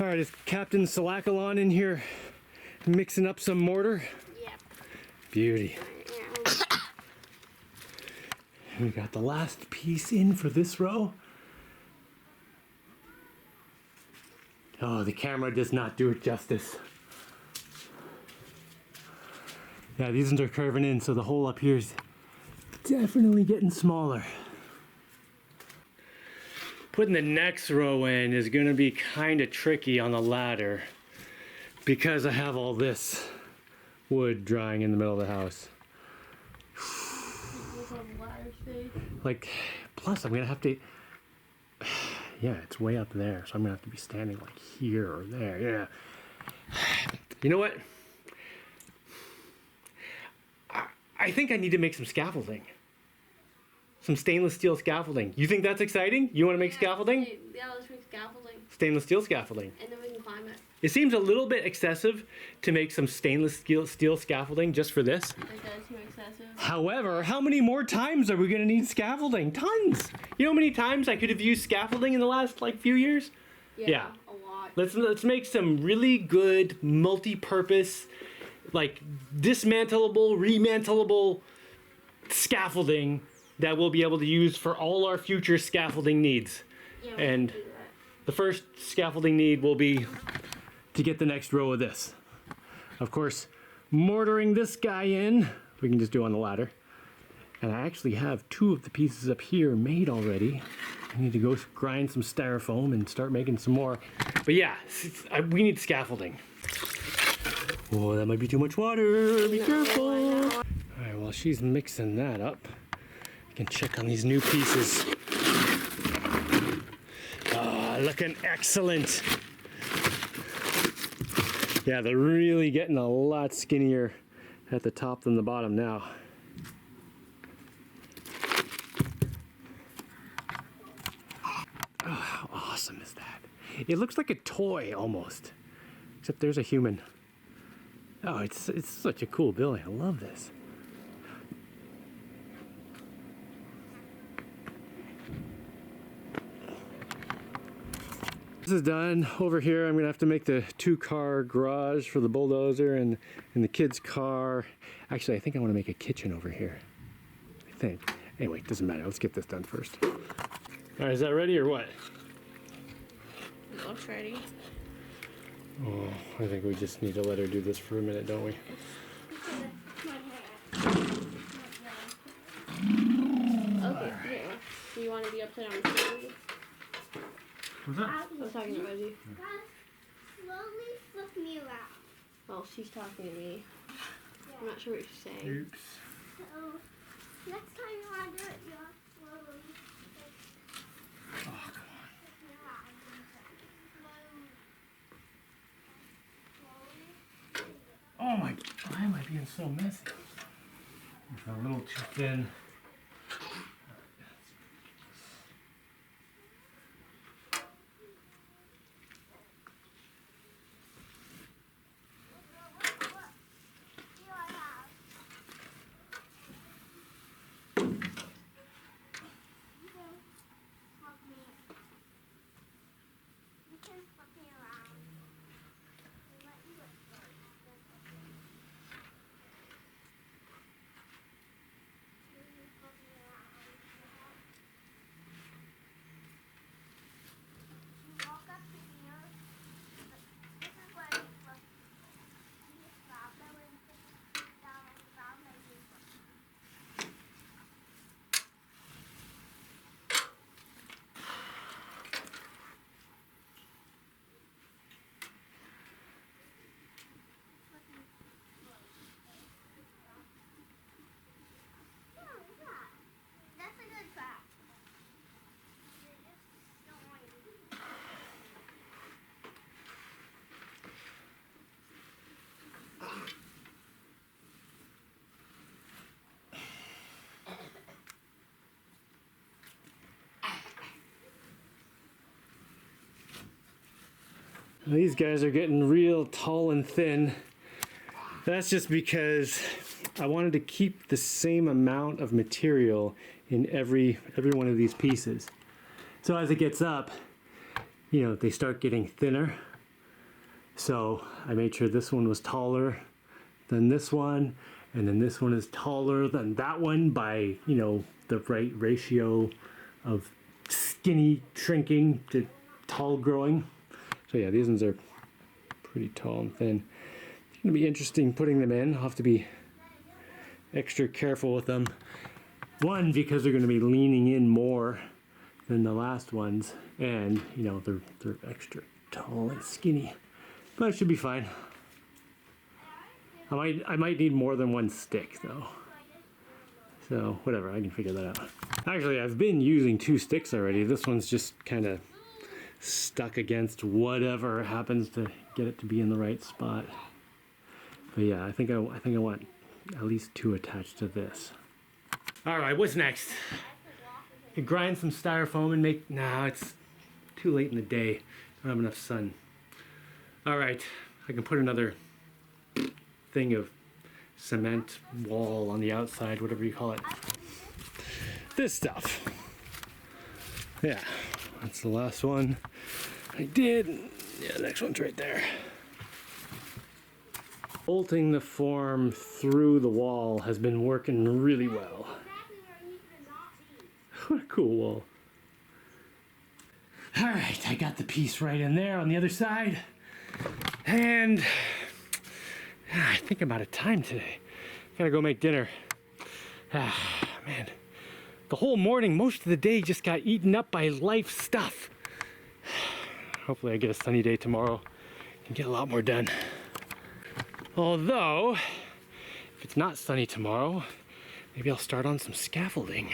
All right, is Captain Salakalon in here mixing up some mortar? Yeah. Beauty. We got the last piece in for this row. Oh, the camera does not do it justice. Yeah, these ones are curving in, so the hole up here is definitely getting smaller. Putting the next row in is going to be kind of tricky on the ladder because I have all this wood drying in the middle of the house. Like, plus I'm going to have to, yeah, it's way up there, so I'm going to have to be standing like here or there, yeah. You know what? I think I need to make some scaffolding. Some stainless steel scaffolding. You think that's exciting? You want to make scaffolding? Yeah, let's make scaffolding. Stainless steel scaffolding. And then we can climb it. It seems a little bit excessive to make some stainless steel scaffolding just for this. It does seem excessive. However, how many more times are we going to need scaffolding? Tons! You know how many times I could have used scaffolding in the last like few years? Yeah. A lot. Let's make some really good multi-purpose, like dismantleable, remantleable scaffolding that we'll be able to use for all our future scaffolding needs. Yeah, and the first scaffolding need will be to get the next row of this. Of course, mortaring this guy in, we can just do on the ladder. And I actually have 2 of the pieces up here made already. I need to go grind some styrofoam and start making some more. But yeah, we need scaffolding. Oh, that might be too much water. Be careful. All right, while she's mixing that up, I can check on these new pieces. Ah, looking excellent. Yeah, they're really getting a lot skinnier at the top than the bottom now. Oh, how awesome is that? It looks like a toy almost, except there's a human. Oh, it's such a cool building. I love this. This is done. Over here I'm gonna have to make the 2-car garage for the bulldozer and the kids' car. Actually, I think I want to make a kitchen over here. I think. Anyway, it doesn't matter. Let's get this done first. All right, is that ready or what? It looks ready. Oh, I think we just need to let her do this for a minute, don't we? Okay, yeah. Do you want to be upside down? What's that? I was talking to Reggie. Slowly flip me around. Well, she's talking to me. Yeah. I'm not sure what she's saying. Oops. So, next time you want to do it, you have to slowly. Oh, come on. Oh my, why am I being so messy? It's a little too thin. These guys are getting real tall and thin. That's just because I wanted to keep the same amount of material in every one of these pieces. So as it gets up, you know, they start getting thinner So I made sure this one was taller than this one, and then this one is taller than that one by, you know, the right ratio of skinny shrinking to tall growing. So yeah, these ones are pretty tall and thin. It's gonna be interesting putting them in. I'll have to be extra careful with them. One, because they're gonna be leaning in more than the last ones, and you know, they're extra tall and skinny. But it should be fine. I might need more than one stick though. So whatever, I can figure that out. Actually, I've been using 2 sticks already. This one's just kind of stuck against whatever happens to get it to be in the right spot. But yeah, I think I want at least 2 attached to this. All right, what's next? I could grind some styrofoam and make. Nah, it's too late in the day. I don't have enough sun. All right, I can put another thing of cement wall on the outside, whatever you call it. This stuff. Yeah, that's the last one I did. Yeah, the next one's right there. Bolting the form through the wall has been working really well. What a cool wall. All right, I got the piece right in there on the other side. And I think I'm out of time today. Gotta go make dinner. Man, the whole morning, most of the day just got eaten up by life stuff. Hopefully I get a sunny day tomorrow and get a lot more done. Although, if it's not sunny tomorrow, maybe I'll start on some scaffolding.